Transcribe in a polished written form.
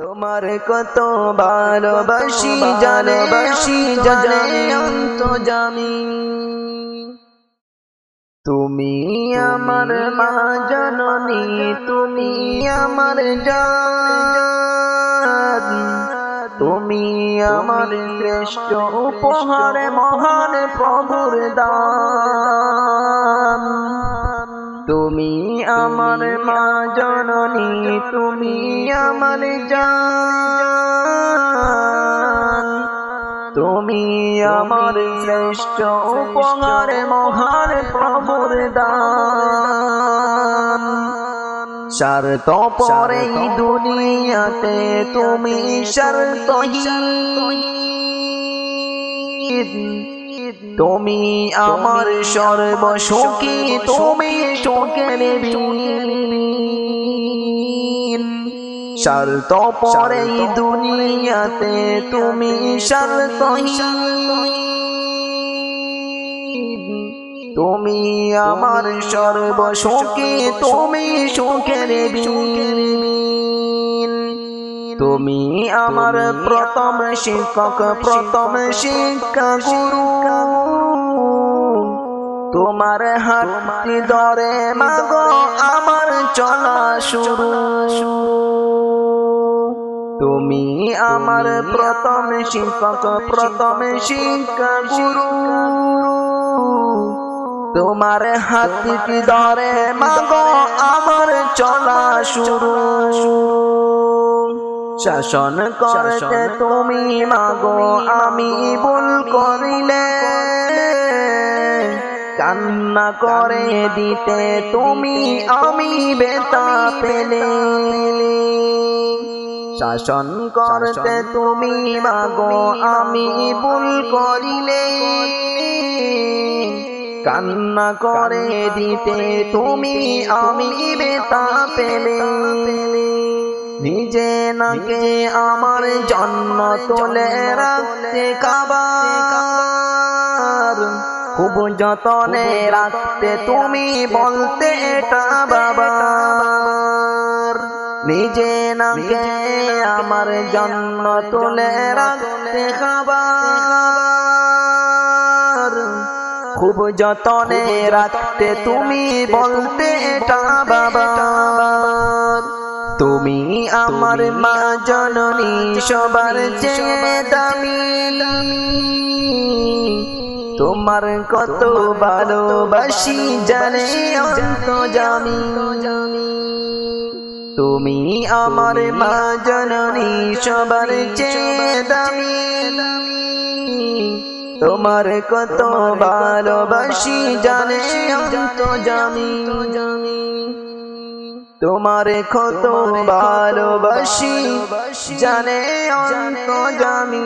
তোমার কত ভালোবাসি জানে অন্তর্যামী। তুমি আমার মা জননী, তুমি আমার জান, তুমি আমার শ্রেষ্ঠ উপহার, মহান প্রভুর দান। তুমি আমার মা জননী, তুমি আমার জান, তুমি আমার শ্রেষ্ঠ উপহার, মহান প্রভুর দান। স্বার্থপর এই দুনিয়াতে তুমি স্বার্থহীন, তুমি আমার সর্বসুখী, তুমি সুখের বিন। স্বার্থপর এই দুনিয়াতে তুমি স্বার্থহীন, তুমি আমার সর্বসুখী, তুমি সুখের বিন। তুমি আমার প্রথম শিক্ষক, প্রথম শিক্ষা গুরু, তোমার হাতটি ধরে মাগো আমার চলা শুরু। তুমি আমার প্রথম শিক্ষক, প্রথম শিক্ষা গুরু, তোমার হাতটি ধরে মাগো আমার চলা শুরু। শাসন করতে তুমি মাগো আমি ভুল করিলে, কান্না করে দিতে তুমি আমি ব্যথা পেলে। শাসন করতে তুমি মাগো আমি ভুল করিলে, কান্না করে দিতে তুমি আমি ব্যথা পেলে। নিজে নাকে আমার জন্য তোলে রাখতে খাবার, খুব যতনে রাখতে তুমি বলতে এটা বাবার। নিজে নাকে আমার জন্য তোলে রাখতে খাবার, খুব যতনে রাখতে তুমি বলতে এটা বাবার। তুমি আমার মা জননী, সবার চেয়ে দামি, তোমার কত ভালোবাসি জানে অন্তর্যামী। তুমি আমার মা জননী, সবার চেয়ে দামি, তোমার কত ভালোবাসি জানে অন্তর্যামী। তোমার কত ভালোবাসি জানে অন্তর্যামী।